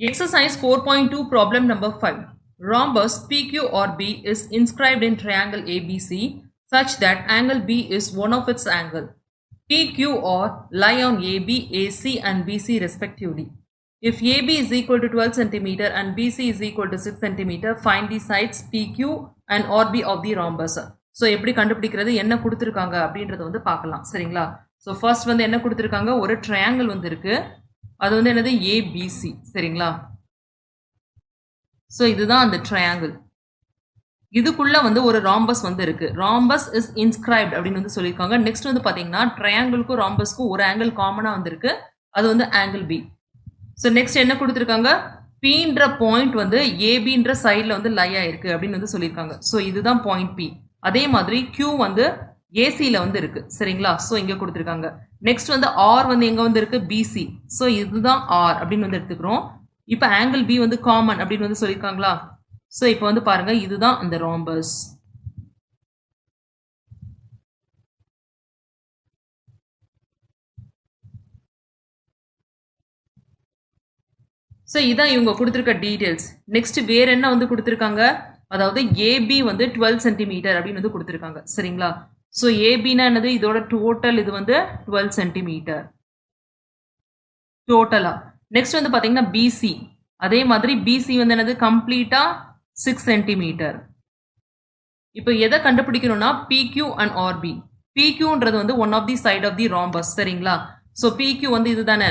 Exercise 4.2 problem number 5. Rhombus PQRB is inscribed in triangle ABC such that angle B is one of its angle. PQR lie on AB, AC and BC respectively. If AB is equal to 12 cm and BC is equal to 6 cm, find the sides PQ and RB of the rhombus. So எப்படி கண்டுபிடிக்கிறது என்ன கொடுத்திருக்காங்க அப்படின்றது வந்து பார்க்கலாம் சரிங்களா. So first வந்து என்ன கொடுத்திருக்காங்க ஒரு triangle வந்து இருக்கு. அது வந்து என்னது ABC சரிங்களா. So இதுதான் அந்த triangle. இதுக்குள்ள வந்து ஒரு rhombus வந்து இருக்கு. Rhombus is inscribed அப்படின்னு வந்து சொல்லிருக்காங்க. நெக்ஸ்ட் வந்து பாத்தீங்கன்னா triangleக்கும் rhombusக்கும் ஒரு angle காமனா வந்திருக்கு. அது வந்து angle B. So நெக்ஸ்ட் என்ன கொடுத்திருக்காங்க Pன்ற பாயிண்ட் வந்து ABன்ற சைடுல வந்து லை ஆயிருக்கு அப்படின்னு வந்து சொல்லிருக்காங்க. So இதுதான் பாயிண்ட் P. அதே மாதிரி Q வந்து ஏசில வந்து இருக்கு சரிங்களா. ஸோ இங்க கொடுத்துருக்காங்க. நெக்ஸ்ட் வந்து ஆர் வந்து எங்க வந்து இருக்கு பிசி. ஸோ இதுதான் ஆர் அப்படின்னு வந்து எடுத்துக்கிறோம். இப்போ ஆங்கிள் பி வந்து காமன் அப்படின்னு வந்து சொல்லியிருக்காங்களா. ஸோ இப்போ வந்து பாருங்க இதுதான் அந்த ரோம்பஸ். ஸோ இதான் இவங்க கொடுத்துருக்க டீடைல்ஸ். நெக்ஸ்ட் வேற என்ன வந்து கொடுத்துருக்காங்க அதாவது ஏபி வந்து 12 சென்டிமீட்டர் அப்படின்னு வந்து கொடுத்துருக்காங்க சரிங்களா. ஸோ ஏபினா என்னது இதோட டோட்டல் இது வந்து 12 சென்டிமீட்டர் டோட்டலா. நெக்ஸ்ட் வந்து பார்த்தீங்கன்னா பிசி அதே மாதிரி பிசி வந்து என்னது கம்ப்ளீட்டா 6 சென்டிமீட்டர். இப்போ எதை கண்டுபிடிக்கணும்னா பிக்யூ அண்ட் ஆர்பி. பிக்யூன்றது வந்து one of the side of the rhombus சரிங்களா. ஸோ பிக்யூ வந்து இதுதானே.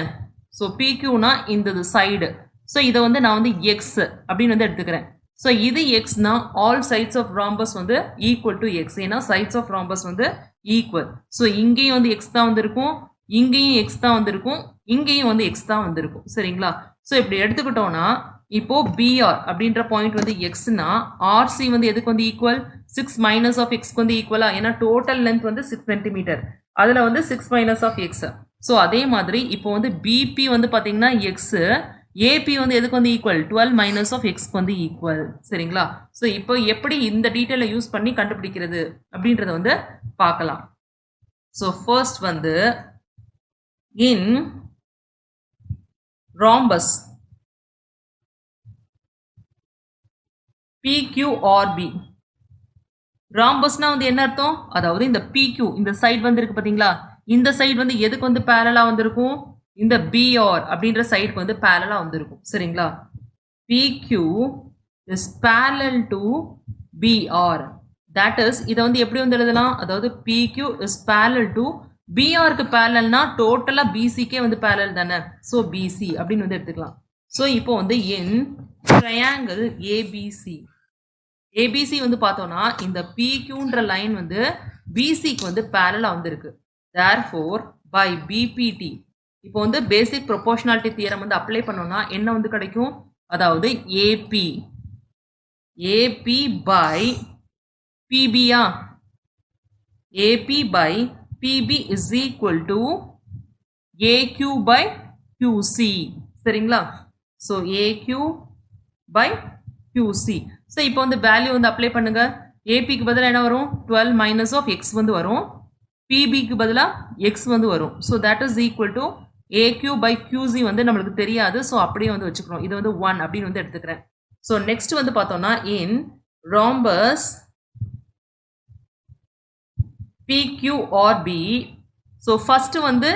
ஸோ பிக்யூனா இந்த சைடு. ஸோ இதை வந்து நான் வந்து எக்ஸ் அப்படின்னு வந்து எடுத்துக்கிறேன். ஸோ இது எக்ஸ்னா ஆல் சைட்ஸ் ஆஃப் ராம்பஸ் வந்து ஈக்குவல் டு எக்ஸ். ஏன்னா சைட்ஸ் ஆஃப் ராம்பஸ் வந்து ஈக்குவல். ஸோ இங்கேயும் வந்து எக்ஸ் தான் வந்திருக்கும், இங்கேயும் எக்ஸ் தான் வந்திருக்கும், இங்கேயும் வந்து எக்ஸ் தான் வந்திருக்கும் சரிங்களா. ஸோ இப்படி எடுத்துக்கிட்டோம்னா இப்போ பிஆர் அப்படின்ற பாயிண்ட் வந்து எக்ஸ்னா ஆர்சி வந்து எதுக்கு வந்து ஈக்குவல் 6 மைனஸ் ஆஃப் எக்ஸ்க்கு வந்து ஈக்குவலா. ஏன்னா டோட்டல் லென்த் வந்து 6 சென்டிமீட்டர், அதில் வந்து 6 மைனஸ் ஆஃப் எக்ஸ். ஸோ அதே மாதிரி இப்போ வந்து பிபி வந்து பார்த்தீங்கன்னா எக்ஸ், ஏபி வந்து எதுக்கு வந்து ஈக்குவல் 12 மைனஸ் ஆஃப் எக்ஸ்க்கு வந்து ஈக்குவல் சரிங்களா. ஸோ இப்போ எப்படி இந்த டீட்டெயிலை யூஸ் பண்ணி கண்டுபிடிக்கிறது அப்படின்றத வந்து பார்க்கலாம். ஸோ ஃபர்ஸ்ட் வந்து இன் ராம்பஸ் பிக்யூஆர்பி. ராம்பஸ்னா வந்து என்ன அர்த்தம் அதாவது இந்த பிக்யூ இந்த சைடு வந்து இருக்கு பார்த்தீங்களா. இந்த சைடு வந்து எதுக்கு வந்து பேரலா வந்திருக்கும் இந்த பிஆர் அப்படின்ற சைடுக்கு வந்து பேரலா வந்திருக்கும் சரிங்களா. PQ is parallel to PR. That is இதை வந்து எப்படி வந்து எழுதலாம் அதாவது பிக்யூ இஸ் parallel to பிஆருக்கு பேரலல்னா டோட்டலா பிசிக்கே வந்து பேரலல் தானே. ஸோ பிசி அப்படின்னு வந்து எடுத்துக்கலாம். ஸோ இப்போ வந்து இன் ட்ரையாங்கிள் ஏபிசி. ஏபிசி வந்து பார்த்தோம்னா இந்த பிக்யூன்ற லைன் வந்து பிசிக்கு வந்து பேரலா வந்திருக்கு. தேர்ஃபோர் பை பிபிடி இப்போ வந்து பேசிக் ப்ரொபோர்ஷனாலிட்டி தியரம் வந்து அப்ளை பண்ணோம்னா என்ன வந்து கிடைக்கும் அதாவது ஏபி ஏபி பை பிபியா. AP by PB is equal to AQ by QC சரிங்களா. So AQ by QC. So இப்போ வந்து வேல்யூ வந்து அப்ளை பண்ணுங்க. ஏபிக்கு பதிலாக என்ன வரும் 12 மைனஸ் ஆஃப் எக்ஸ் வந்து வரும், பிபிக்கு பதிலாக எக்ஸ் வந்து வரும். So that is equal to AQ by QC வந்து நம்மளுக்கு தெரியாது. ஸோ அப்படியே வந்து வச்சுக்கிறோம். இது வந்து 1 அப்படின்னு வந்து எடுத்துக்கிறேன். ஸோ நெக்ஸ்ட் வந்து பார்த்தோம்னா in rhombus PQRB. So first வந்து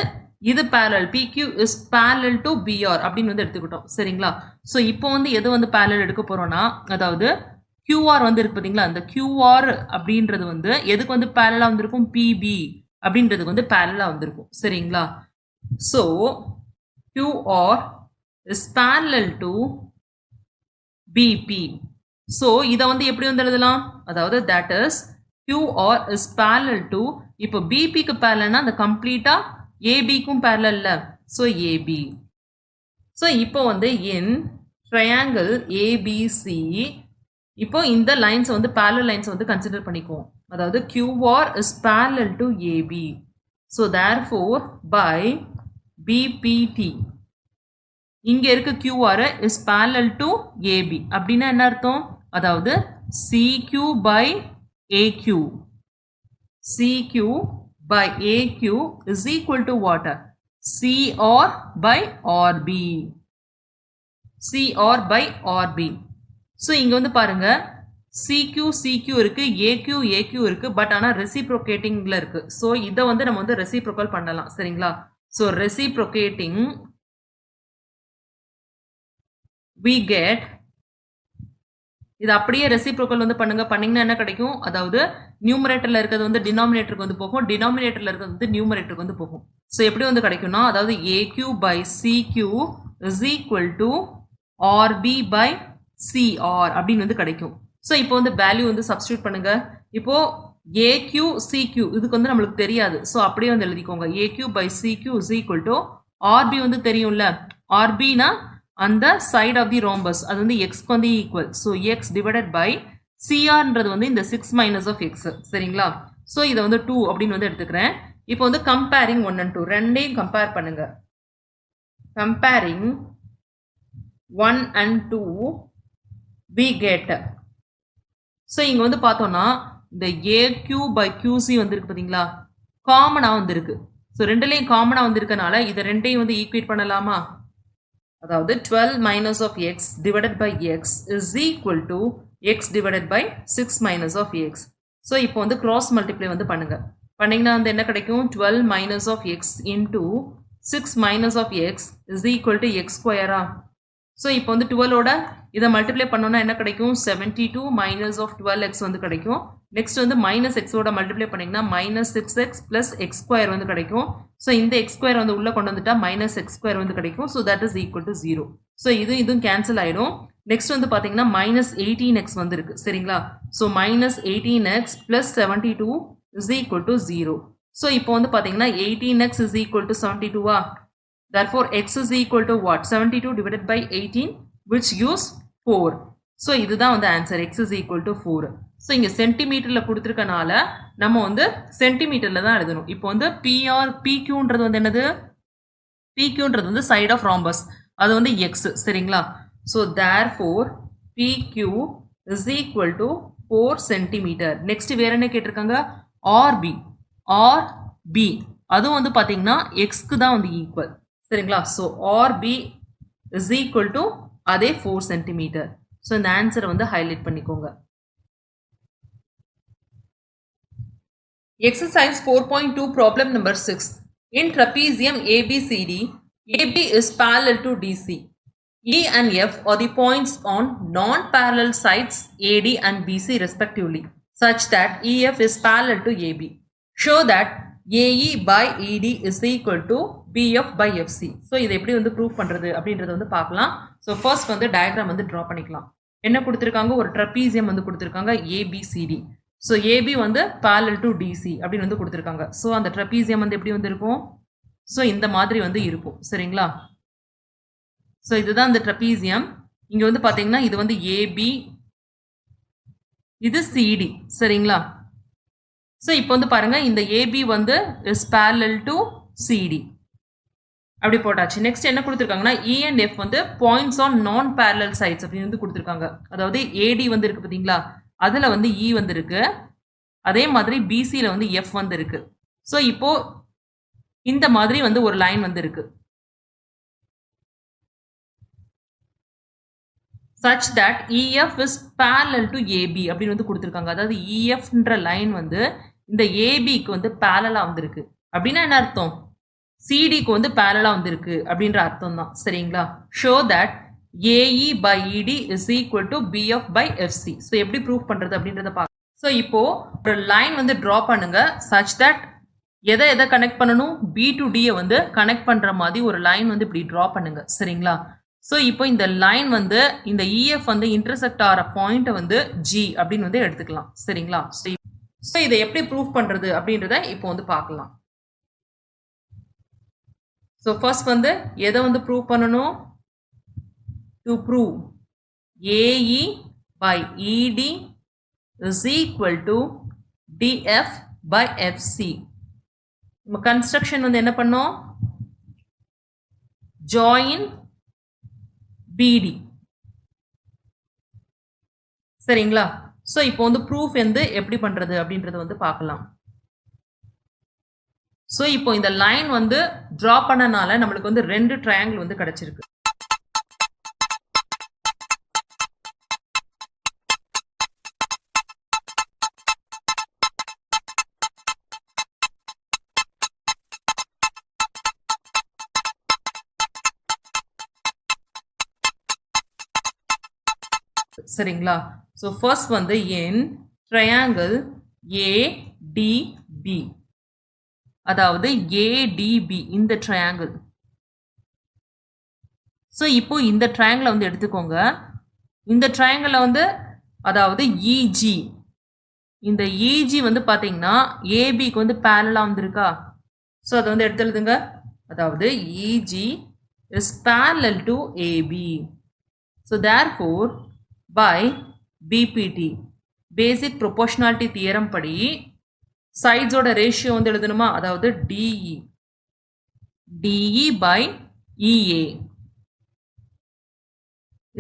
இது parallel PQ is parallel to PR அப்படின்னு வந்து எடுத்துக்கிட்டோம் சரிங்களா. ஸோ இப்போ வந்து எது வந்து பேரலல் எடுக்க போறோம்னா அதாவது கியூஆர் வந்து இருக்கு பார்த்தீங்களா. அந்த கியூஆர் அப்படின்றது வந்து எதுக்கு வந்து பேரலா வந்திருக்கும் பிபி அப்படின்றதுக்கு வந்து பேரலா வந்திருக்கும் சரிங்களா. So QR is parallel to PB. So இதை வந்து எப்படி வந்து எழுதலாம் அதாவது that is QR is parallel to இப்போ பிபிக்கு பேரலல்னா அந்த கம்ப்ளீட்டா ஏபிக்கும் பேரலல்ல. So AB. ஸோ இப்போ வந்து இன் ட்ரையாங்கிள் ஏபிசி இப்போ இந்த லைன்ஸ் வந்து பேரலல் லைன்ஸ் வந்து கன்சிடர் பண்ணிக்குவோம். அதாவது QR is parallel to AB. So therefore by BPT இங்க இருக்க QR is parallel to AB அப்படின்னா என்ன அர்த்தம் அதாவது CQ by AQ. CQ by AQ is equal to what? CR by RB. CR by RB. So இங்க வந்து பாருங்க CQ CQ இருக்கு, AQ AQ இருக்கு, பட் ஆனா ரெசிப்ரோகேட்டிங்ல இருக்கு. ஸோ இதை வந்து நம்ம வந்து ரெசிப்ரோக்கல் பண்ணலாம். சரிங்களா? ஸோ ரெசிப்ரோகேட்டிங் we get, இது அப்படியே ரெசிப்ரோக்கல் வந்து பண்ணுங்க. பண்ணீங்கன்னா என்ன கிடைக்கும்? அதாவது நியூமரேட்டர்ல இருக்கிறது வந்து டினாமினேட்டருக்கு வந்து போகும், டினாமினேட்டர்ல இருக்கிறது வந்து நியூமரேட்டருக்கு வந்து போகும். ஸோ எப்படி வந்து கிடைக்கும்னா, அதாவது AQ by CQ is equal to RB by CR அப்படின்னு வந்து கிடைக்கும். ஸோ இப்போ வந்து வேல்யூ வந்து சப்ஸ்டியூட் பண்ணுங்க. இப்போ AQ CQ இதுக்கு வந்து நம்மளுக்கு தெரியாது. ஸோ அப்படியே வந்து எழுதிக்கோங்க. AQ by CQ is equal to RB வந்து தெரியும்ல, RBனா அந்த சைட் ஆஃப் தி ரோம்பஸ் அது வந்து எக்ஸ்க்கு வந்து equal. So X divided by சிஆர்ன்றது வந்து இந்த 6 மைனஸ் ஆஃப் எக்ஸ். சரிங்களா? ஸோ இதை வந்து 2 அப்படின்னு வந்து எடுத்துக்கிறேன். இப்போ வந்து கம்பேரிங் 1 and 2 ரெண்டையும் கம்பேர் பண்ணுங்க. Comparing 1 and 2 we get. So இங்க வந்து பார்த்தோம்னா இந்த AQ by QC வந்து இருக்கு பார்த்தீங்களா, காமனா வந்து இருக்கு. ஸோ ரெண்டுலையும் காமனா வந்து இருக்கனால இதை ரெண்டையும் வந்து ஈக்குவேட் பண்ணலாமா? அதாவது 12 minus of x divided by x is equal to x divided by 6 minus of x. So இப்போ வந்து cross multiply வந்து பண்ணுங்க. பண்ணீங்கன்னா வந்து என்ன கிடைக்கும்? 12 minus of x into 6 minus of x is equal to x square. So இப்போ வந்து 12ஓட இதை மல்டிப்ளை பண்ணோம்னா என்ன கிடைக்கும்? 72 minus of 12x வந்து கிடைக்கும். நெக்ஸ்ட் வந்து மைனஸ் எக்ஸோட மல்டிப்ளை பண்ணிங்கன்னா minus 6x plus x square வந்து கிடைக்கும். ஸோ இந்த எக்ஸ் ஸ்கொயர் வந்து உள்ள கொண்டு வந்துட்டா மைனஸ் எக்ஸ் ஸ்கொயர் வந்து கிடைக்கும். So that is equal to 0. So இதுவும் கேன்சல் ஆயிடும். நெக்ஸ்ட் வந்து பார்த்தீங்கன்னா மைனஸ் 18x வந்து இருக்கு. சரிங்களா? So minus 18x plus 72 is equal to 0. So இப்போ வந்து பார்த்தீங்கன்னா 18x is equal to 72. Therefore x is equal to what? 72 divided by 18 which gives 4. So இதுதான் வந்து answer. x is equal to 4. So இங்கே சென்டிமீட்டரில் கொடுத்துருக்கனால நம்ம வந்து சென்டிமீட்டரில் தான் எழுதணும். இப்போ வந்து PQன்றது வந்து என்னது? PQன்றது வந்து சைட் ஆஃப் ராம்பஸ், அது வந்து எக்ஸ். சரிங்களா? So therefore PQ is equal to 4 centimetre. Next வேற என்ன கேட்டிருக்காங்க? RB அதுவும் வந்து பார்த்தீங்கன்னா எக்ஸ்க்கு தான் வந்து ஈக்குவல். சரிங்களா? So RB is equal to அதே 4 சென்டிமீட்டர். ஸோ இந்த ஆன்சரை வந்து ஹைலைட் பண்ணிக்கோங்க. Exercise 4.2 problem number 6. In trapezium ABCD, AB is parallel to DC. E and F are the points on non-parallel sides AD and BC respectively, such that EF is parallel to AB. Show that AE by ED is equal to BF by FC. So இதை எப்படி வந்து prove பண்றது அப்படின்றத வந்து பார்க்கலாம். So first வந்து diagram வந்து draw பண்ணிக்கலாம். என்ன கொடுத்துருக்காங்க? ஒரு ட்ரபீசியம் வந்து கொடுத்துருக்காங்க ABCD. ஸோ AB வந்து parallel to DC அப்படின்னு வந்து கொடுத்துருக்காங்க. ஸோ அந்த ட்ரபீசியம் வந்து எப்படி வந்து இருக்கும்? ஸோ இந்த மாதிரி வந்து இருக்கும். சரிங்களா? ஸோ இதுதான் இந்த ட்ரபீசியம். இங்க வந்து பார்த்தீங்கன்னா இது வந்து AB, இது CD. சரிங்களா? ஸோ இப்போ வந்து பாருங்க இந்த AB வந்து இஸ் parallel to CD அப்படி போட்டாச்சு. நெக்ஸ்ட் என்ன கொடுத்துருக்காங்கன்னா E and F வந்து பாயிண்ட்ஸ் ஆன் நான் parallel sides அப்படின்னு வந்து கொடுத்துருக்காங்க. அதாவது AD வந்து இருக்கு பார்த்தீங்களா, அதில் வந்து E வந்து இருக்கு, அதே மாதிரி BCயில் வந்து F வந்து இருக்கு. ஸோ இப்போ இந்த மாதிரி வந்து ஒரு லைன் வந்து இருக்கு. such that EF is parallel to AB அப்படின்னு வந்து கொடுத்துருக்காங்க. அதாவது EFன்ற லைன் வந்து இந்த ABக்கு வந்து parallel வந்திருக்கு. அப்படின்னா என்ன அர்த்தம்? CDக்கு வந்து parallel வந்திருக்கு அப்படின்ற அர்த்தம் தான். சரிங்களா? show that AE by ED is equal to BF by FC. So எப்படி ப்ரூவ் பண்றது அப்படின்றத பார்க்க. ஸோ இப்போ ஒரு லைன் வந்து ட்ரா பண்ணுங்க such that எதை கனெக்ட் பண்ணணும்? B to D வந்து கனெக்ட் பண்ற மாதிரி ஒரு லைன் வந்து இப்படி ட்ரா பண்ணுங்க. சரிங்களா? ஸோ இப்போ இந்த லைன் வந்து இந்த EF வந்து இன்டர்செக்ட் ஆகிற பாயிண்ட் வந்து G அப்படின்னு வந்து எடுத்துக்கலாம். சரிங்களா? ஸோ இதை எப்படி ப்ரூவ் பண்றது அப்படின்றத இப்போ வந்து பார்க்கலாம். ஸோ ஃபர்ஸ்ட் வந்து எதை வந்து ப்ரூவ் பண்ணணும்? To prove AE by ED is equal to DF by FC. நம்ம கன்ஸ்ட்ரக்ஷன் வந்து என்ன பண்ணோம்? Join BD. சரிங்களா? ஸோ இப்போ வந்து ப்ரூஃப் வந்து எப்படி பண்றது அப்படின்றது வந்து பார்க்கலாம். ஸோ இப்போ இந்த லைன் வந்து டிரா பண்ணனால நம்மளுக்கு வந்து 2 ட்ரையாங்கிள் வந்து கிடைச்சிருக்கு. சரிங்களா? ஸோ ஃபர்ஸ்ட் வந்து in triangle ADB, அதாவது ADB இந்த ட்ரையாங்கிள். ஸோ இப்போ இந்த ட்ரையாங்கிளை வந்து எடுத்துக்கோங்க. இந்த ட்ரையாங்கிளை வந்து அதாவது இஜி, இந்த இஜி வந்து பார்த்தீங்கன்னா ஏபிக்கு வந்து பேரலாக வந்திருக்கா. ஸோ அதை வந்து எடுத்து எழுதுங்க. அதாவது EG is parallel to AB. So therefore by BPT basic proportionality theorem படி சைட்ஸோட ரேஷியோ வந்து எழுதணுமா. அதாவது DE DE by EA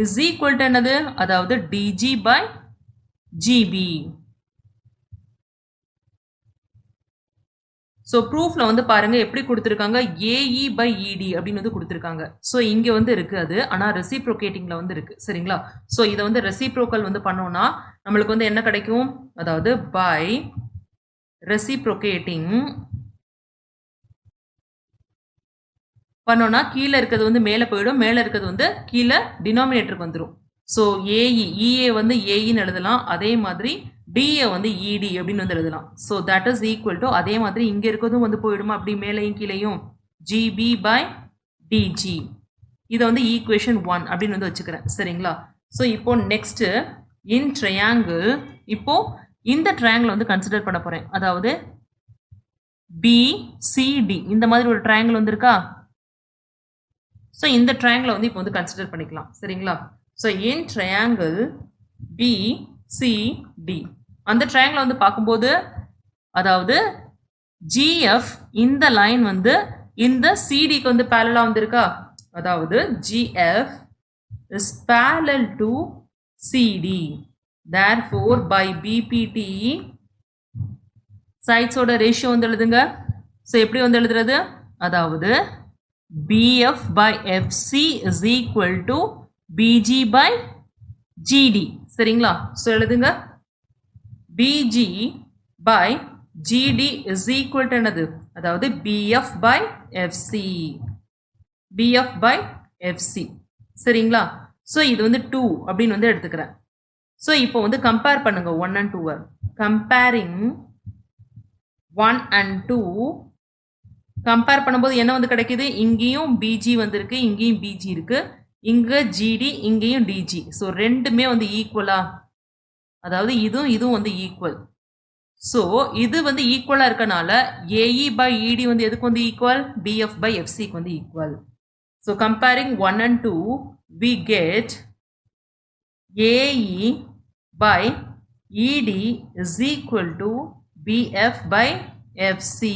is equal to என்னது, அதாவது டிஜி பை ஜிபி. ஸோ ப்ரூஃப்ல வந்து பாருங்க எப்படி கொடுத்துருக்காங்க, ஏஇ பை இடி அப்படின்னு வந்து கொடுத்துருக்காங்க. ஸோ இங்க வந்து இருக்கு அது, ஆனால் ரெசிப்ரோகேட்டிங்ல வந்து இருக்கு. சரிங்களா? ஸோ இதை வந்து ரெசிப்ரோக்கல் வந்து பண்ணோம்னா நம்மளுக்கு வந்து என்ன கிடைக்கும், அதாவது பை ரெசிப்ரோகேட்டிங் பண்ணோம்னா கீழே இருக்கிறது வந்து மேலே போயிடும், மேலே இருக்கிறது வந்து கீழே டினாமினேட்டருக்கு வந்துடும். ஸோ இஏ வந்து ஏஇன்னு எழுதலாம், அதே மாதிரி டிஏ வந்து இடி அப்படின்னு வந்து எழுதலாம். So that is equal to, அதே மாதிரி இங்கே இருக்கிறதும் வந்து போயிடுமா அப்படி மேலேயும் கீழேயும், ஜிபி பை டிஜி. இதை வந்து ஈக்குவேஷன் 1 அப்படின்னு வந்து வச்சுக்கிறேன். சரிங்களா? ஸோ இப்போ நெக்ஸ்ட் இன் ட்ரையாங்கிள், இப்போ இந்த ட்ரையாங்கிள் வந்து கன்சிடர் பண்ண போறேன். அதாவது பிசிடி இந்த மாதிரி ஒரு ட்ரையாங்கிள் வந்திருக்கா. ஸோ இந்த ட்ரையாங்கிளை வந்து இப்போ வந்து கன்சிடர் பண்ணிக்கலாம். சரிங்களா? ஸோ இன் ட்ரையாங்கிள் பிசிடி அந்த ட்ரையாங்கிளை வந்து பார்க்கும்போது அதாவது ஜிஎஃப் இந்த லைன் வந்து இந்த சிடிக்கு வந்து பேரலாக வந்திருக்கா. அதாவது GF is parallel to CD. therefore by BPT சைட்ஸோட ரேஷியோ வந்து எழுதுங்க. ஸோ எப்படி வந்து எழுதுறது, அதாவது BF by FC is equal to BG by GD. சரிங்களா? ஸோ எழுதுங்க, BG by GD is equal to என்னது, அதாவது BF by FC. BF by FC. சரிங்களா? ஸோ இது வந்து 2 அப்படின்னு வந்து எடுத்துக்கிறேன். ஸோ இப்போ வந்து கம்பேர் பண்ணுங்க 1 and 2. கம்பேரிங் 1 and 2 கம்பேர் பண்ணும்போது என்ன வந்து கிடைக்குது, இங்கேயும் பிஜி வந்திருக்கு, இங்கேயும் பிஜி இருக்கு, இங்க ஜிடி, இங்கேயும் டிஜி. ஸோ ரெண்டுமே வந்து ஈக்குவலா, அதாவது இதுவும் வந்து ஈக்குவல். ஸோ இது வந்து ஈக்குவலா இருக்கனால ஏஇ பை இடி வந்து எதுக்கு வந்து ஈக்குவல், பிஎஃப் பை எஃப்சிக்கு வந்து equal. So comparing 1 and 2 we get AE by ED is equal to BF by FC.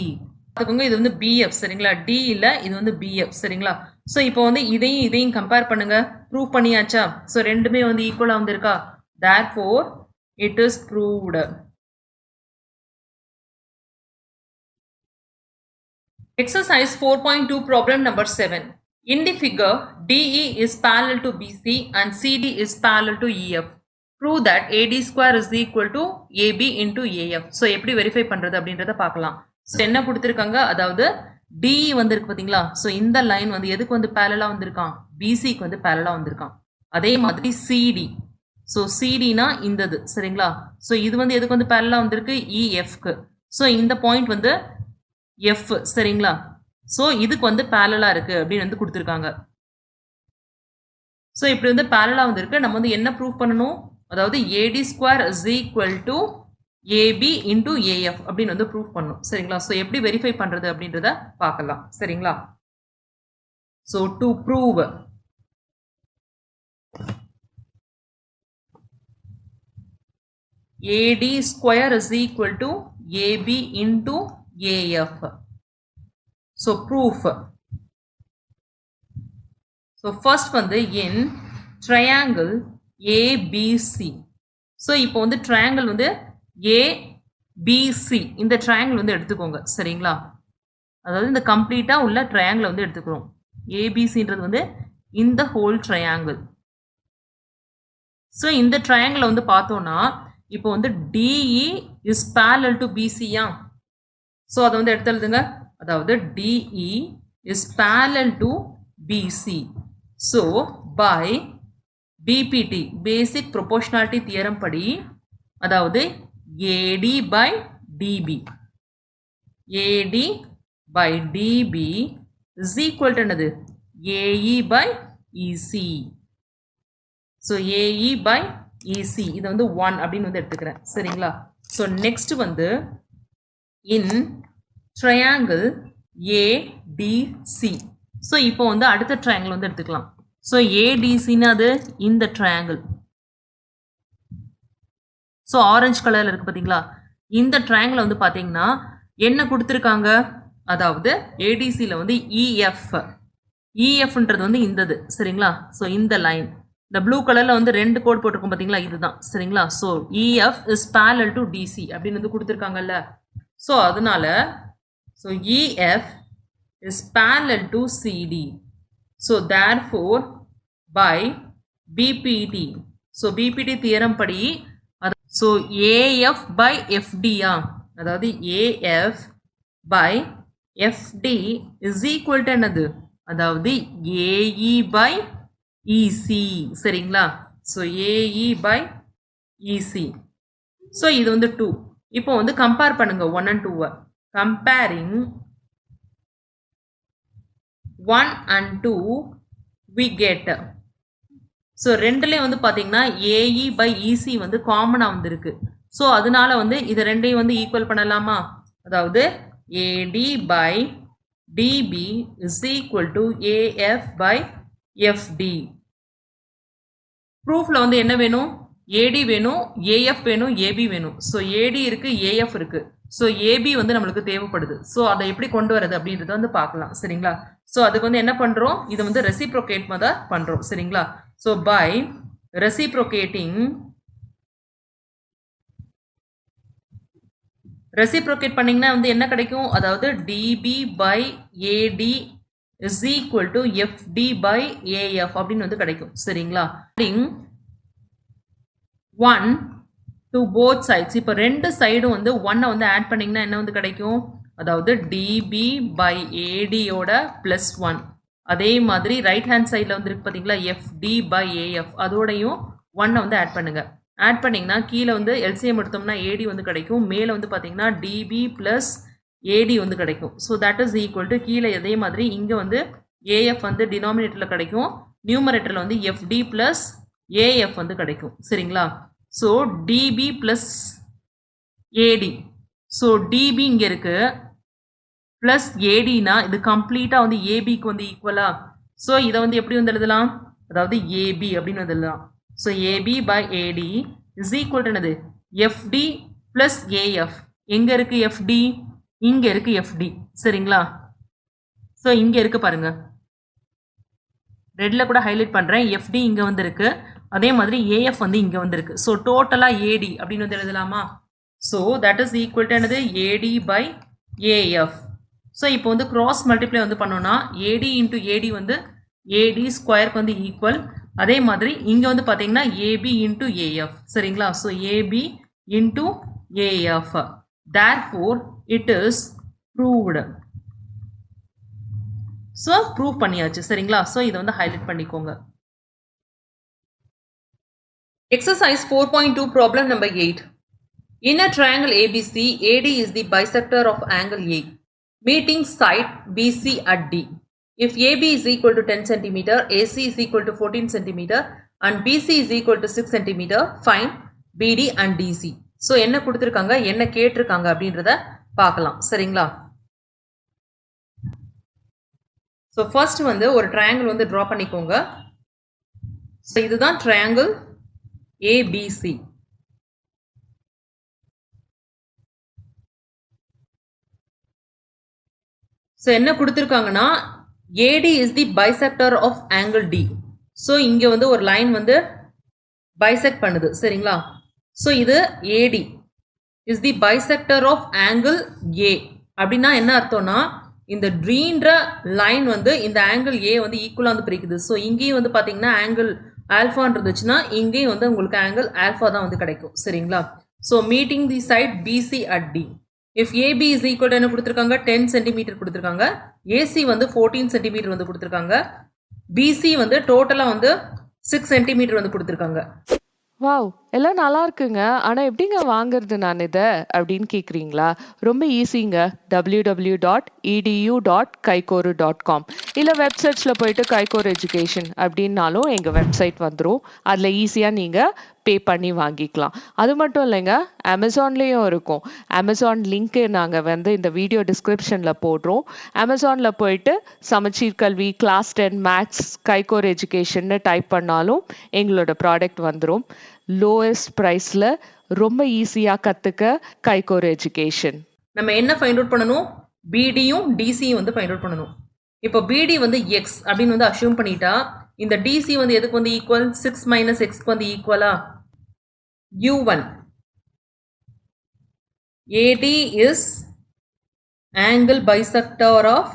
பார்த்துக்கோங்க, இது வந்து பிஎஃப். சரிங்களா? டி இல்ல, இது வந்து பிஎஃப். சரிங்களா? ஸோ இப்போ வந்து இதையும் கம்பேர் பண்ணுங்க. ப்ரூவ் பண்ணியாச்சா? ஸோ ரெண்டுமே வந்து ஈக்குவலா வந்திருக்கா. therefore it is proved. Exercise 4.2 problem number 7. In the figure, DE is parallel to BC and CD is parallel to EF. Prove that AD square is equal to AB into AF. So எப்படி verify பண்றது அப்படின்றத பார்க்கலாம். So என்ன கொடுத்துருக்காங்க, அதாவது DE வந்திருக்கு பார்த்தீங்களா. So இந்த லைன் வந்து எதுக்கு வந்து பேரலாக வந்திருக்கான், பிசிக்கு வந்து பேரலாக வந்திருக்கான். அதே மாதிரி சிடி, ஸோ சிடினா இந்தது. சரிங்களா? ஸோ இது வந்து எதுக்கு வந்து பேரலாக வந்திருக்கு, இஎஃப்க்கு. ஸோ இந்த பாயிண்ட் வந்து எஃப். சரிங்களா? ஸோ இதுக்கு வந்து பேரலாக இருக்கு அப்படின்னு வந்து கொடுத்துருக்காங்க. ஸோ இப்படி வந்து பேரலாக வந்திருக்கு. நம்ம வந்து என்ன ப்ரூவ் பண்ணணும், அதாவது AD square is equal to AB into AF அப்படின்னு வந்து ப்ரூவ் பண்ணணும். சரிங்களா? ஸோ எப்படி வெரிஃபை பண்றது அப்படின்றத பார்க்கலாம். சரிங்களா? So to prove AD square is equal to AB into AF. So proof. So first வந்து இன் ட்ரையாங்கிள் ஏபிசி. ஸோ இப்போ வந்து ட்ரையாங்கிள் வந்து ஏபிசி இந்த ட்ரையாங்கிள் வந்து எடுத்துக்கோங்க. சரிங்களா? அதாவது இந்த கம்ப்ளீட்டாக உள்ள ட்ரையாங்கிள் வந்து எடுத்துக்கிறோம். ஏபிசின்றது வந்து இந்த ஹோல் ட்ரையாங்கிள். ஸோ இந்த ட்ரையாங்கிள் வந்து பார்த்தோம்னா இப்போ வந்து டிஇ இஸ் parallel டு பிசியா. ஸோ அதை வந்து எடுத்து எழுதுங்க. அதாவது DE is parallel to BC. So by BPT basic proportionality theorem படி அதாவது AD by DB AD by DB is equal to என்னது AE by EC. So AE by EC இது வந்து 1 அப்படின்னு வந்து எடுத்துக்கிறேன் சரிங்களா. ஸோ நெக்ஸ்ட் வந்து இன் ட்ரையாங்கிள் ஏடிசி. ஸோ இப்போ வந்து அடுத்த ட்ரையாங்கிள் வந்து எடுத்துக்கலாம். ஸோ ஏடிசின்னு அது இந்த ட்ரையாங்கிள். ஸோ ஆரஞ்சு கலரில் இருக்குது பார்த்தீங்களா, இந்த ட்ரையாங்கிள் வந்து பார்த்தீங்கன்னா என்ன கொடுத்துருக்காங்க, அதாவது ஏடிசியில் வந்து இஎஃப் இஎஃப்ன்றது வந்து இந்தது சரிங்களா. ஸோ இந்த லைன் இந்த ப்ளூ கலரில் வந்து 2 கோட் போட்டிருக்கோம் பார்த்தீங்களா, இதுதான் சரிங்களா. So EF is parallel to DC அப்படின்னு வந்து கொடுத்துருக்காங்கல்ல. ஸோ அதனால so EF is parallel to CD. So therefore by BPT. So BPT theorem படி ஸோ ஏஎஃப் பை எஃப்டியா, அதாவது AF by FD is equal to என்னது, அதாவது ஏஇ பை இசி சரிங்களா. So AE by EC. So இது வந்து 2. இப்போ வந்து கம்பேர் பண்ணுங்க 1 and 2. Comparing 1 and 2 we get. So ரெண்டுலேயும் வந்து பார்த்தீங்கன்னா ஏஇ பை இசி வந்து காமனாக வந்துருக்கு. ஸோ அதனால வந்து இது ரெண்டையும் வந்து ஈக்குவல் பண்ணலாமா, அதாவது AD by DB is equal to AF by FD. ப்ரூஃபில் வந்து என்ன வேணும், ஏடி வேணும், ஏஎஃப் வேணும், ஏபி வேணும். ஸோ ஏடி இருக்குது, ஏஎஃப் இருக்குது. ஸோ ஏபி வந்து நம்மளுக்கு தேவைப்படுது. ஸோ அதை எப்படி கொண்டு வரது அப்படின்றத வந்து பார்க்கலாம் சரிங்களா. ஸோ அதுக்கு வந்து என்ன பண்ணுறோம், இதை வந்து ரெசிப்ரோகேட் மாதிரி பண்ணுறோம் சரிங்களா. ஸோ பை ரெசிப்ரோகேட்டிங் ரெசிப்ரோகேட் பண்ணிங்கன்னா வந்து என்ன கிடைக்கும், அதாவது DB by AD is equal to FD by AF அப்படின்னு வந்து கிடைக்கும் சரிங்களா. 1 to both sides. இப்போ ரெண்டு சைடும் வந்து 1 வந்து ஆட் பண்ணிங்கன்னா என்ன வந்து கிடைக்கும், அதாவது டிபி பை ஏடியோட ப்ளஸ் 1. அதே மாதிரி ரைட் ஹேண்ட் சைடில் வந்து இருக்கு பார்த்தீங்களா எஃப்டி பை ஏஎஃப், அதோடையும் 1 வந்து ஆட் பண்ணுங்க. ஆட் பண்ணிங்கன்னா கீழே வந்து எல்சிஎம் எடுத்தோம்னா ஏடி வந்து கிடைக்கும், மேலே வந்து பார்த்தீங்கன்னா டிபி ப்ளஸ் ஏடி வந்து கிடைக்கும். So that is equal to கீழே அதே மாதிரி இங்கே வந்து ஏஎஃப் வந்து டினாமினேட்டரில் கிடைக்கும், நியூமரேட்டரில் வந்து எஃப்டி ப்ளஸ் ஏஎஃப் வந்து கிடைக்கும் சரிங்களா. ஸோ டிபி ப்ளஸ் ஏடி, ஸோ டிபி இங்கே இருக்குது ப்ளஸ் ஏடினா இது கம்ப்ளீட்டாக வந்து ஏபிக்கு வந்து ஈக்குவலாக. ஸோ இதை வந்து எப்படி வந்து எழுதலாம், அதாவது ஏபி அப்படின்னு வந்து எழுதலாம். So AB by AD is equal to என்னது எஃப்டி ப்ளஸ் ஏஎஃப். எங்கே இருக்குது எஃப்டி, இங்கே இருக்குது எஃப்டி சரிங்களா. ஸோ இங்கே இருக்குது பாருங்கள், ரெட்டில் கூட ஹைலைட் பண்ணுறேன், எஃப்டி இங்கே வந்து இருக்குது, அதே மாதிரி ஏஎஃப் வந்து இங்கே வந்துருக்கு. ஸோ டோட்டலாக ஏடி அப்படின்னு வந்து எழுதலாமா. So that is equal to என்னது ஏடி பை ஏஎஃப். ஸோ இப்போ வந்து கிராஸ் மல்டிப்ளை வந்து பண்ணோன்னா ஏடி இன்ட்டு ஏடி வந்து ஏடி ஸ்கொயருக்கு வந்து ஈக்குவல். அதே மாதிரி இங்கே வந்து பார்த்தீங்கன்னா ஏபி இன்ட்டு ஏஎஃப் சரிங்களா. So AB into AF, therefore it is proved. So prove பண்ணியாச்சு சரிங்களா. ஸோ இதை வந்து ஹைலைட் பண்ணிக்கோங்க. Exercise 4.2 problem number 8. In a triangle ABC, AD is the bisector of angle A, meeting side BC at D. If AB is equal to 10 cm, AC is equal to 14 cm and BC is equal to 6 cm, find BD and DC. So என்ன கொடுத்திருக்காங்க, என்ன கேட்டிருக்காங்க அப்படின்றத பார்க்கலாம் சரிங்களா. So first வந்து ஒரு triangle வந்து ட்ரா பண்ணிக்கோங்க. ஸோ இதுதான் ட்ரையாங்கிள் ABC. ஸோ என்ன கொடுத்துருக்காங்கன்னா AD is the bisector of angle D. So இங்கே வந்து ஒரு லைன் வந்து பைசெக்ட் பண்ணுது சரிங்களா. ஸோ இது AD is the bisector of angle A அப்படின்னா என்ன அர்த்தம்னா இந்த ட்ரீன்ற லைன் வந்து இந்த ஆங்கிள் A வந்து ஈக்குவலாக வந்து பிரிக்குது. ஸோ இங்கேயும் வந்து பார்த்தீங்கன்னா ஆங்கிள் ஆல்ஃபான்னு இருந்துச்சுன்னா இங்கேயும் வந்து உங்களுக்கு ஆங்கிள் ஆல்ஃபா தான் வந்து கிடைக்கும் சரிங்களா. So meeting the side BC at D. If AB is equal என்ன கொடுத்துருக்காங்க, 10 சென்டிமீட்டர் கொடுத்துருக்காங்க, ஏசி வந்து 14 சென்டிமீட்டர் வந்து கொடுத்துருக்காங்க, பிசி வந்து டோட்டலாக வந்து 6 சென்டிமீட்டர் வந்து கொடுத்துருக்காங்க. வாவ்! எல்லாம் நல்லா இருக்குங்க. ஆனா எப்படிங்க வாங்குறது நான் இத? அப்படின்னு கேட்குறீங்களா? ரொம்ப ஈஸிங்க. www.edu.kaikoru.com இல்ல வெப்சைட்ஸ்ல போயிட்டு கைகோர் எஜுகேஷன் அப்படின்னாலும் எங்க வெப்சைட் வந்துரும். அதுல ஈஸியா நீங்க பே பண்ணி வாங்கிக்கலாம். அது மட்டும் இல்லைங்க, அமேசான்லயும் இருக்கும். அமேசான் லிங்க் நாங்க வந்து இந்த வீடியோ டிஸ்கிரிப்ஷன்ல போடுறோம். அமேசான்ல போயிட்டு சமச்சீர் கல்வி, கிளாஸ் 10 மேக்ஸ், கைகோர் எஜுகேஷன்னு டைப் பண்ணாலும் எங்களோட ப்ராடக்ட் வந்துரும். லோயஸ்ட் ப்ரைஸ்ல ரொம்ப ஈஸியா கத்துக்க கைகோர் எஜுகேஷன். நம்ம என்ன ஃபைண்ட் அவுட் பண்ணணும்? பிடியும் டிசியும் வந்து ஃபைண்ட் அவுட் பண்ணணும். இப்போ பிடி வந்து எக்ஸ் அப்படின்னு வந்து அஷ்யூம் பண்ணிட்டா இந்த டிசி வந்து எதுக்கு வந்து ஈக்குவல்? 6 மைனஸ் எக்ஸ்க்கு வந்து ஈக்குவலா? u1 AD is angle bisector of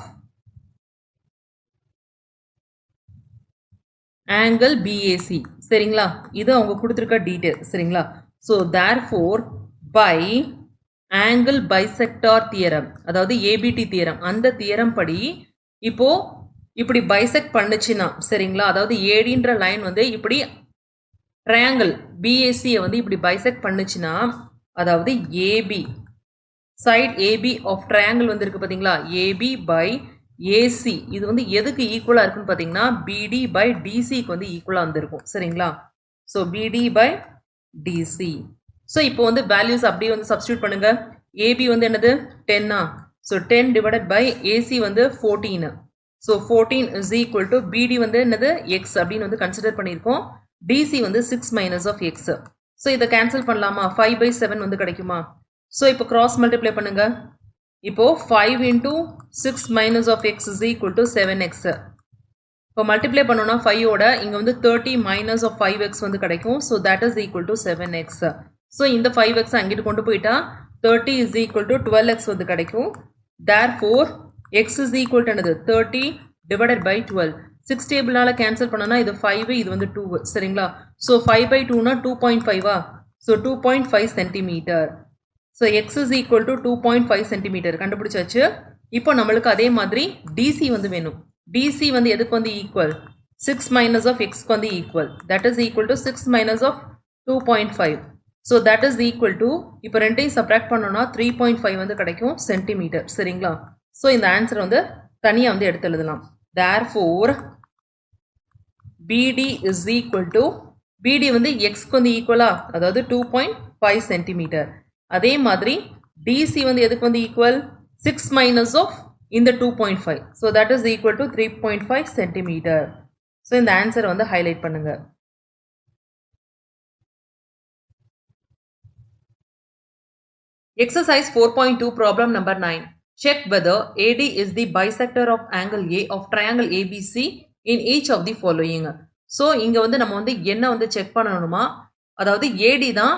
angle BAC. சரிங்களா? இது அவங்க கொடுத்துருக்க டீட்டெயில். சரிங்களா? So therefore by angle bisector theorem, அதாவது ஏபிடி தியரம், அந்த தியரம் படி இப்போ இப்படி பைசெக்ட் பண்ணுச்சுன்னா, சரிங்களா, அதாவது ஏடின்ற லைன் வந்து இப்படி ட்ரையாங்கிள் பிஏசியை வந்து இப்படி பைசெக்ட் பண்ணுச்சுன்னா, அதாவது AB side AB of triangle வந்து இருக்கு பார்த்தீங்களா, ஏபி பை ஏசி இது வந்து எதுக்கு ஈக்குவலாக இருக்குன்னு பார்த்தீங்கன்னா பிடி பை டிசிக்கு வந்து ஈக்குவலாக வந்துருக்கும். சரிங்களா? ஸோ பிடி பை டிசி. ஸோ இப்போ வந்து வேல்யூஸ் அப்படியே வந்து சப்ஸ்டியூட் பண்ணுங்க. ஏபி வந்து என்னது? 10. ஸோ 10 டிவைடட் பை ஏசி வந்து 14. ஸோ 14 இஸ் ஈக்குவல் டு பிடி வந்து என்னது? எக்ஸ் அப்படின்னு வந்து கன்சிடர் பண்ணியிருக்கோம். டிசி வந்து 6 மைனஸ் ஆஃப் எக்ஸ். ஸோ இதை கேன்சல் பண்ணலாமா? 5/7 வந்து கிடைக்குமா? ஸோ இப்போ கிராஸ் மல்டிப்ளை பண்ணுங்க. இப்போ 5 into 6 minus of x is equal to 7x. இப்போ மல்டிப்ளை பண்ணோம்னா 5 ஓட இங்க வந்து 30 minus of 5x வந்து கிடைக்கும். So that is equal to 7x. So இந்த 5x அங்கிட்டு கொண்டு போயிட்டா 30 is equal to 12x வந்து கிடைக்கும். Therefore x is equal to என்னது? 30 divided by 12. 6 டேபிள்னால கேன்சல் பண்ணனா இது 5 இது வந்து 2. சரிங்களா? So 5/2னா 2.5. So 2.5 centimetre. So X is equal to 2.5 centimetre கண்டுபிடிச்சாச்சு. இப்போ நம்மளுக்கு அதே மாதிரி டிசி வந்து வேணும். டிசி வந்து எதுக்கு வந்து ஈக்குவல்? 6 மைனஸ் ஆஃப் எக்ஸ்க்கு வந்து ஈக்குவல். That is equal to 6 minus of 2.5. So that is equal to இப்போ ரெண்டையும் சப்ராக்ட் பண்ணோம்னா 3.5 வந்து கிடைக்கும் சென்டிமீட்டர். சரிங்களா? ஸோ இந்த ஆன்சர் வந்து தனியாக வந்து எடுத்து எழுதலாம். தேர்ஃபோர் பிடி இஸ் ஈக்குவல் டு பிடி வந்து எக்ஸ்க்கு வந்து ஈக்குவலா, அதாவது 2.5 சென்டிமீட்டர். அதே மாதிரி டிசி வந்து எதுக்கு வந்து ஈக்குவல்? 6 மைனஸ் ஆஃப் இந்த 2.5. So that is equal to 3.5 centimetre. So இந்த ஆன்சர் வந்து ஹைலைட் பண்ணுங்க. Exercise 4.2 problem number 9. Check whether AD is the bisector of angle A of triangle ABC in each of the following. So இங்க வந்து நம்ம வந்து என்ன வந்து செக் பண்ணணுமா, அதாவது ஏடி தான்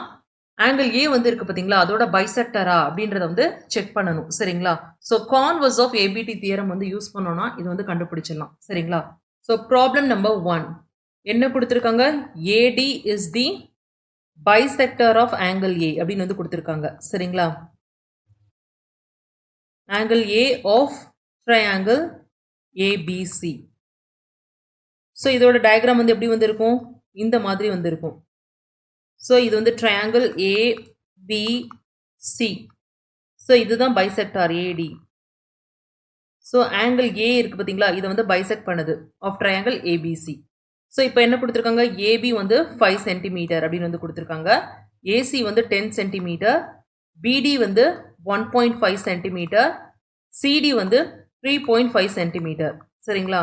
ஆங்கிள் ஏ வந்து இருக்கு பார்த்தீங்களா, அதோட பைசெக்டரா அப்படின்றத வந்து செக் பண்ணணும். சரிங்களா? So converse of ABD theorem வந்து யூஸ் பண்ணோம்னா இது வந்து கண்டுபிடிச்சிடலாம். சரிங்களா? ஸோ ப்ராப்ளம் நம்பர் 1 என்ன கொடுத்துருக்காங்க? AD is the bisector of angle A அப்படின்னு வந்து கொடுத்துருக்காங்க. சரிங்களா? Angle A of triangle ABC. So இதோட டயக்ராம் வந்து எப்படி வந்து இருக்கும்? இந்த மாதிரி வந்து இருக்கும். ஸோ இது வந்து ட்ரையாங்கிள் ஏபிசி. ஸோ இதுதான் bisector AD. So angle A இருக்கு பார்த்தீங்களா, இதை வந்து பைசெக்ட் பண்ணுது ஆஃப் ட்ரையாங்கிள் ஏபிசி. ஸோ இப்போ என்ன கொடுத்துருக்காங்க? ஏபி வந்து 5 சென்டிமீட்டர் அப்படின்னு வந்து கொடுத்துருக்காங்க. ஏசி வந்து 10 சென்டிமீட்டர், பிடி வந்து 1.5 சென்டிமீட்டர், சிடி வந்து 3.5 சென்டிமீட்டர். சரிங்களா?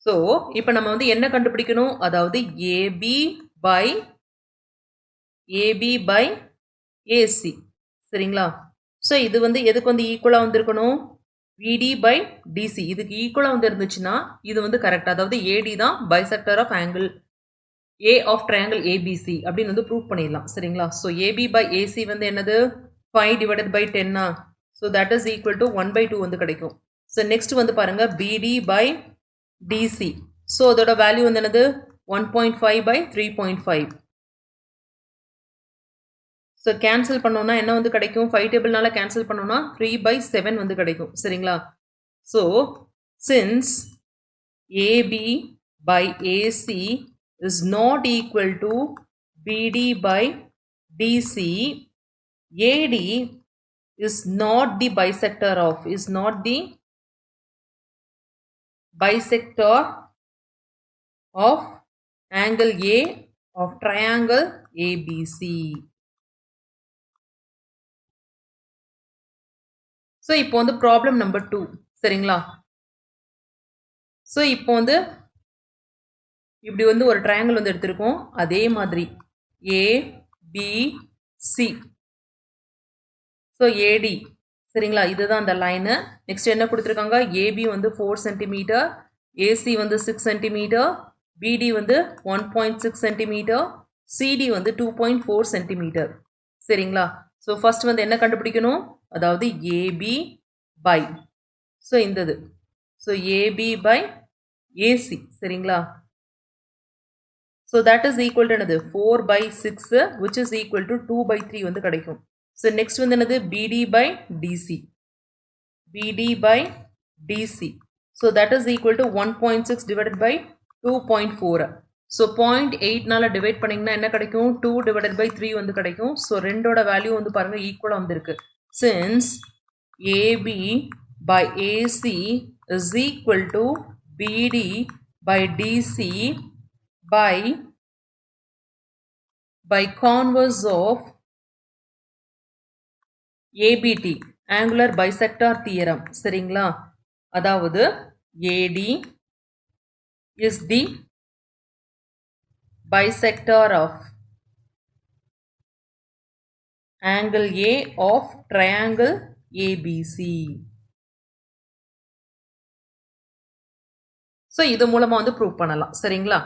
ஸோ இப்போ நம்ம வந்து என்ன கண்டுபிடிக்கணும்? அதாவது ஏபி பை ஏசி. சரிங்களா? ஸோ இது வந்து எதுக்கு வந்து ஈக்குவலாக வந்திருக்கணும்? விடி பை டிசி இதுக்கு ஈக்குவலாக வந்து இருந்துச்சுன்னா இது வந்து கரெக்ட். அதாவது ஏடி தான் bisector of angle A of triangle ABC அப்படின்னு வந்து ப்ரூவ் பண்ணிடலாம். சரிங்களா? ஸோ ஏபி பை ஏசி வந்து என்னது? 5 divided by 10. So that is equal to 1/2 வந்து கிடைக்கும். ஸோ நெக்ஸ்ட் வந்து பாருங்க பிடி பை டிசி. ஸோ அதோட வேல்யூ வந்து என்னது? 1.5 பை 3.5. ஸோ கேன்சல் பண்ணோம்னா என்ன வந்து கிடைக்கும்? 5 டேபிள்னால கேன்சல் பண்ணோம்னா 3/7 வந்து கிடைக்கும். சரிங்களா? So since AB by AC is not equal to BD by DC, AD is not the bisector of angle A of triangle ABC. So இப்போ வந்து ப்ராப்ளம் நம்பர் 2 சரிங்களா. ஸோ இப்போ வந்து இப்படி வந்து ஒரு ட்ரையாங்கிள் வந்து எடுத்திருக்கோம். அதே மாதிரி ABC. ஸோ AD சரிங்களா, இதுதான் அந்த லைனு. நெக்ஸ்ட் என்ன கொடுத்துருக்காங்க, AB வந்து 4 சென்டிமீட்டர், AC வந்து 6 சென்டிமீட்டர், BD வந்து 1.6 சென்டிமீட்டர், CD வந்து 2.4 சென்டிமீட்டர் சரிங்களா. ஸோ ஃபர்ஸ்ட் வந்து என்ன கண்டுபிடிக்கணும், அதாவது AB பை, ஸோ இந்தது, ஸோ AB பை AC சரிங்களா. So that is equal to என்னது 4 by 6 which is equal to 2 by 3 வந்து கிடைக்கும். ஸோ நெக்ஸ்ட் வந்து என்னது BD by DC, BD by DC. So that is equal to 1.6 divided by 2.4. So 0.8னால divide பண்ணிங்கன்னா என்ன கிடைக்கும், 2 divided by 3 வந்து கிடைக்கும். ஸோ ரெண்டோட வேல்யூ வந்து பாருங்க ஈக்குவலாக வந்திருக்கு. Since AB by AC is equal to BD by DC by converse of ABT, angular bisector theorem சரிங்களா. அதாவது AD is the bisector of angle A of triangle ABC. So இது மூலமா வந்து ப்ரூவ் பண்ணலாம் சரிங்களா.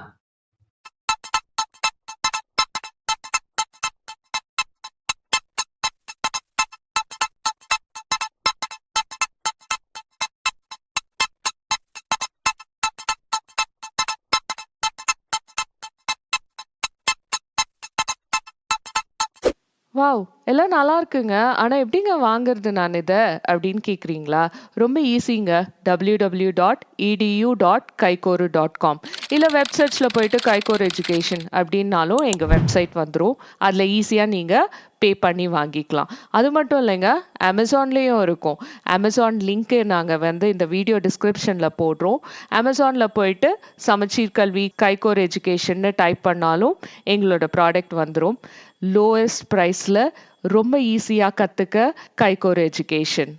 வாவ்! எல்லாம் நல்லா இருக்குங்க. ஆனா எப்படிங்க வாங்குறது நான் இத? அப்படின்னு கேட்குறீங்களா? ரொம்ப ஈஸிங்க. www.edu.kaikoru.com இல்ல வெப்சைட்ஸ்ல போயிட்டு கைகோர் எஜுகேஷன் அப்படின்னாலும் எங்க வெப்சைட் வந்துரும். அதுல ஈஸியா நீங்க பே பண்ணி வாங்கிக்கலாம். அது மட்டும் இல்லைங்க, அமேசான்லயும் இருக்கும். அமேசான் லிங்க் நாங்க வந்து இந்த வீடியோ டிஸ்கிரிப்ஷன்ல போடுறோம். அமேசான்ல போயிட்டு சமச்சீர் கல்வி கைகோர் எஜுகேஷன்னு டைப் பண்ணாலும் எங்களோட ப்ராடக்ட் வந்துரும். லோயஸ்ட் ப்ரைஸ்ல ரொம்ப ஈஸியா கத்துக்க கைகோர் எஜுகேஷன்.